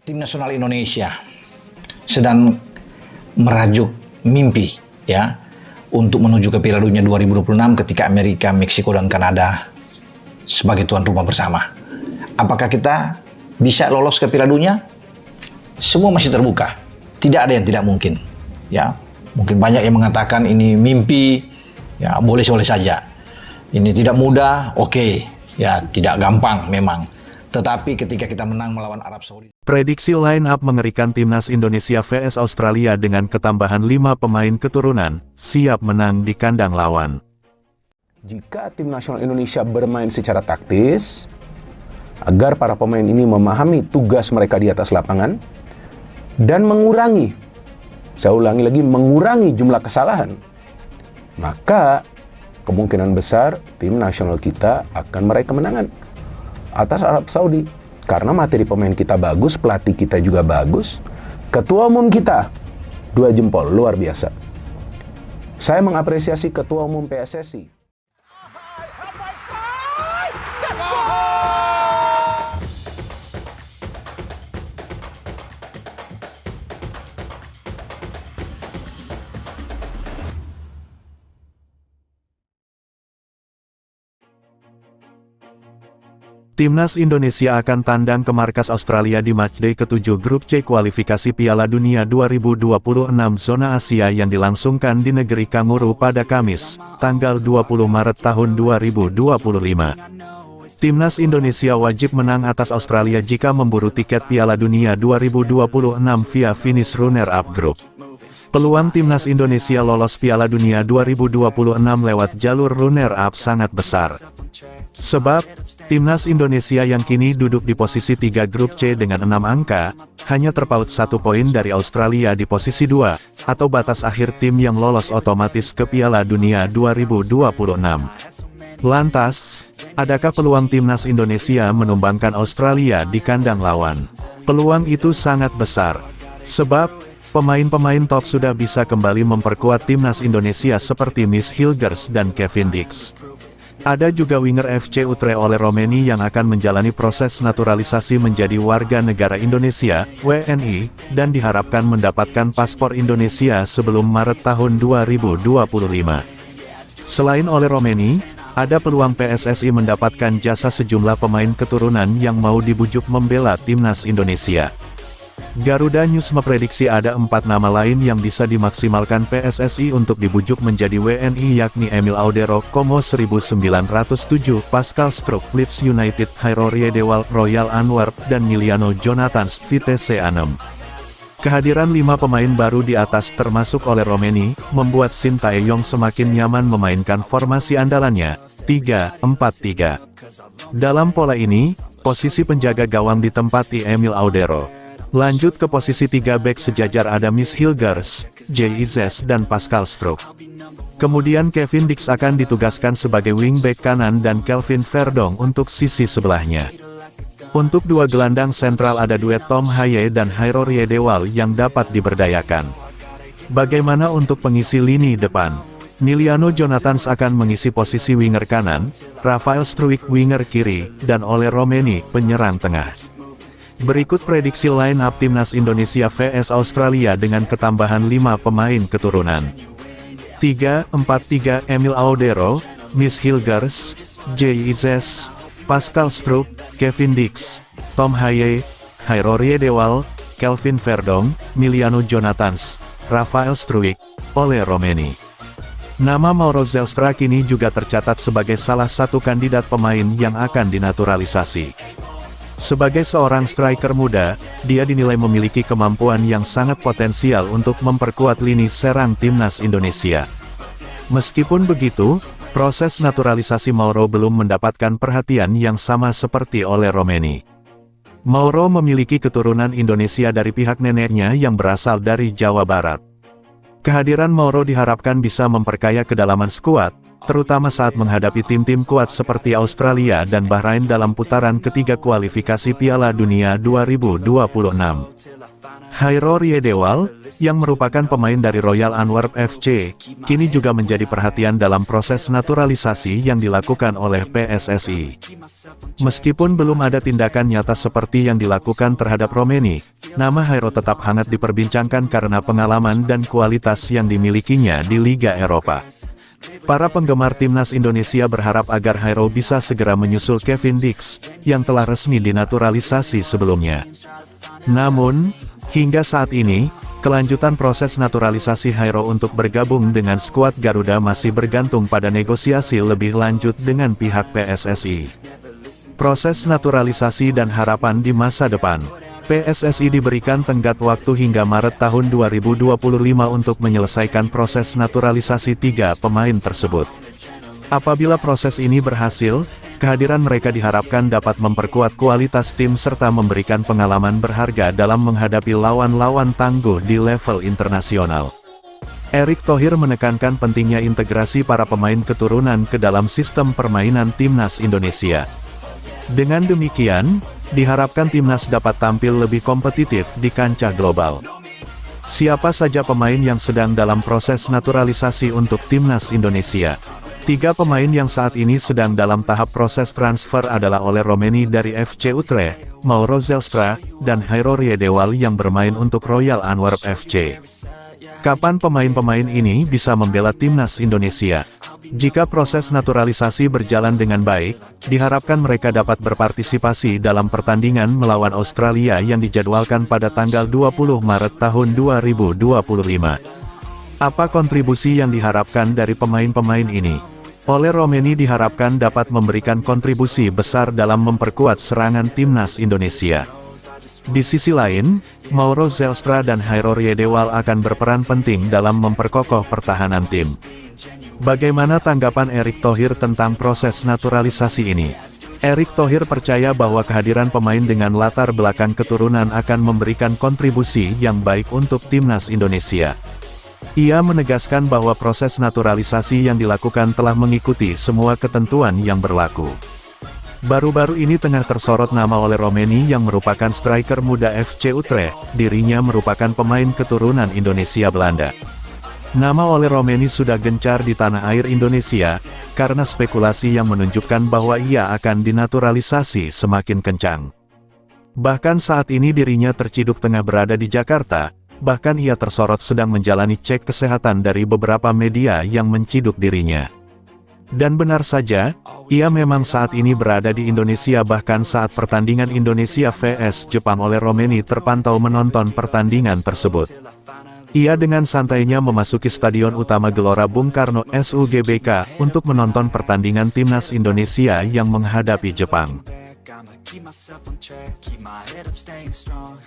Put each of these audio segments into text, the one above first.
Tim nasional Indonesia sedang merajuk mimpi ya untuk menuju ke Piala Dunia 2026 ketika Amerika, Meksiko dan Kanada sebagai tuan rumah bersama. Apakah kita bisa lolos ke Piala Dunia? Semua masih terbuka. Tidak ada yang tidak mungkin. Ya, mungkin banyak yang mengatakan ini mimpi, ya boleh-boleh saja. Ini tidak mudah, oke. Ya, tidak gampang memang. Tetapi ketika kita menang melawan Arab Saudi. Prediksi line-up mengerikan Timnas Indonesia vs Australia dengan ketambahan 5 pemain keturunan, siap menang di kandang lawan. Jika tim nasional Indonesia bermain secara taktis, agar para pemain ini memahami tugas mereka di atas lapangan, dan mengurangi, saya ulangi lagi, mengurangi jumlah kesalahan, maka kemungkinan besar tim nasional kita akan meraih kemenangan atas Arab Saudi. Karena materi pemain kita bagus, pelatih kita juga bagus, ketua umum kita 2 jempol, luar biasa. Saya mengapresiasi ketua umum PSSI. Timnas Indonesia akan tandang ke markas Australia di matchday ke-7 Grup C kualifikasi Piala Dunia 2026 zona Asia yang dilangsungkan di negeri Kanguru pada Kamis, tanggal 20 Maret tahun 2025. Timnas Indonesia wajib menang atas Australia jika memburu tiket Piala Dunia 2026 via finish runner-up grup. Peluang Timnas Indonesia lolos Piala Dunia 2026 lewat jalur runner-up sangat besar. Sebab, Timnas Indonesia yang kini duduk di posisi 3 Grup C dengan 6 angka, hanya terpaut 1 poin dari Australia di posisi 2, atau batas akhir tim yang lolos otomatis ke Piala Dunia 2026. Lantas, adakah peluang Timnas Indonesia menumbangkan Australia di kandang lawan? Peluang itu sangat besar. Sebab, pemain-pemain top sudah bisa kembali memperkuat Timnas Indonesia seperti Miss Hilgers dan Kevin Dix. Ada juga winger FC Utrecht Ole Romeni yang akan menjalani proses naturalisasi menjadi warga negara Indonesia, WNI, dan diharapkan mendapatkan paspor Indonesia sebelum Maret tahun 2025. Selain Ole Romeni, ada peluang PSSI mendapatkan jasa sejumlah pemain keturunan yang mau dibujuk membela Timnas Indonesia. Garuda News memprediksi ada 4 nama lain yang bisa dimaksimalkan PSSI untuk dibujuk menjadi WNI yakni Emil Audero, Como 1907, Pascal Struck, Leeds United, Hairo Riedewald, Royal Antwerp, dan Miliano Jonathans, Vitesse Arnhem. Kehadiran 5 pemain baru di atas termasuk Ole Romeni, membuat Shin Tae-yong semakin nyaman memainkan formasi andalannya, 3-4-3. Dalam pola ini, posisi penjaga gawang ditempati Emil Audero. Lanjut ke posisi 3 bek sejajar ada Miss Hilgers, J.I.Z. dan Pascal Struck. Kemudian Kevin Dix akan ditugaskan sebagai wingback kanan dan Kelvin Verdong untuk sisi sebelahnya. Untuk 2 gelandang sentral ada duet Tom Haye dan Hairo Riedewald yang dapat diberdayakan. Bagaimana untuk pengisi lini depan? Miliano Jonathans akan mengisi posisi winger kanan, Rafael Struijk winger kiri, dan Ole Romeni penyerang tengah. Berikut prediksi line-up Timnas Indonesia vs Australia dengan ketambahan 5 pemain keturunan. 3-4-3 Emil Audero, Miss Hilgers, J.I.Z., Pascal Struck, Kevin Dix, Tom Haye, Hairo Riedewald, Kelvin Verdong, Miliano Jonathans, Rafael Struijk, Ole Romeni. Nama Mauro Zelstra kini juga tercatat sebagai salah satu kandidat pemain yang akan dinaturalisasi. Sebagai seorang striker muda, dia dinilai memiliki kemampuan yang sangat potensial untuk memperkuat lini serang Timnas Indonesia. Meskipun begitu, proses naturalisasi Mauro belum mendapatkan perhatian yang sama seperti Ole Romeni. Mauro memiliki keturunan Indonesia dari pihak neneknya yang berasal dari Jawa Barat. Kehadiran Mauro diharapkan bisa memperkaya kedalaman skuad, terutama saat menghadapi tim-tim kuat seperti Australia dan Bahrain dalam putaran ketiga kualifikasi Piala Dunia 2026. Hairo Riedewal, yang merupakan pemain dari Royal Antwerp FC, kini juga menjadi perhatian dalam proses naturalisasi yang dilakukan oleh PSSI. Meskipun belum ada tindakan nyata seperti yang dilakukan terhadap Romeni, nama Hairo tetap hangat diperbincangkan karena pengalaman dan kualitas yang dimilikinya di Liga Eropa. Para penggemar timnas Indonesia berharap agar Hairo bisa segera menyusul Kevin Dix, yang telah resmi dinaturalisasi sebelumnya. Namun, hingga saat ini, kelanjutan proses naturalisasi Hairo untuk bergabung dengan skuad Garuda masih bergantung pada negosiasi lebih lanjut dengan pihak PSSI. Proses naturalisasi dan harapan di masa depan. PSSI diberikan tenggat waktu hingga Maret tahun 2025 untuk menyelesaikan proses naturalisasi 3 pemain tersebut. Apabila proses ini berhasil, kehadiran mereka diharapkan dapat memperkuat kualitas tim serta memberikan pengalaman berharga dalam menghadapi lawan-lawan tangguh di level internasional. Erick Thohir menekankan pentingnya integrasi para pemain keturunan ke dalam sistem permainan timnas Indonesia. Dengan demikian, diharapkan timnas dapat tampil lebih kompetitif di kancah global. Siapa saja pemain yang sedang dalam proses naturalisasi untuk timnas Indonesia? 3 pemain yang saat ini sedang dalam tahap proses transfer adalah Ole Romeni dari FC Utrecht, Mauro Zelstra, dan Hairo Riedewal yang bermain untuk Royal Antwerp FC. Kapan pemain-pemain ini bisa membela timnas Indonesia? Jika proses naturalisasi berjalan dengan baik, diharapkan mereka dapat berpartisipasi dalam pertandingan melawan Australia yang dijadwalkan pada tanggal 20 Maret tahun 2025. Apa kontribusi yang diharapkan dari pemain-pemain ini? Ole Romeni diharapkan dapat memberikan kontribusi besar dalam memperkuat serangan timnas Indonesia. Di sisi lain, Mauro Zelstra dan Hairo Riedewal akan berperan penting dalam memperkokoh pertahanan tim. Bagaimana tanggapan Erick Thohir tentang proses naturalisasi ini? Erick Thohir percaya bahwa kehadiran pemain dengan latar belakang keturunan akan memberikan kontribusi yang baik untuk timnas Indonesia. Ia menegaskan bahwa proses naturalisasi yang dilakukan telah mengikuti semua ketentuan yang berlaku. Baru-baru ini tengah tersorot nama Ole Romeni yang merupakan striker muda FC Utrecht, dirinya merupakan pemain keturunan Indonesia Belanda. Nama Ole Romeni sudah gencar di tanah air Indonesia, karena spekulasi yang menunjukkan bahwa ia akan dinaturalisasi semakin kencang. Bahkan saat ini dirinya terciduk tengah berada di Jakarta, bahkan ia tersorot sedang menjalani cek kesehatan dari beberapa media yang menciduk dirinya. Dan benar saja, ia memang saat ini berada di Indonesia bahkan saat pertandingan Indonesia vs Jepang Ole Romeni terpantau menonton pertandingan tersebut. Ia dengan santainya memasuki Stadion Utama Gelora Bung Karno SUGBK untuk menonton pertandingan timnas Indonesia yang menghadapi Jepang. Keep myself on track, keep my head up, staying strong.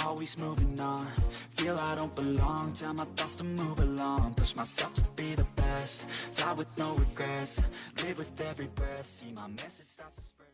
Always moving on, feel I don't belong. Tell my thoughts to move along, push myself to be the best. Die with no regrets, live with every breath. See my message start to spread.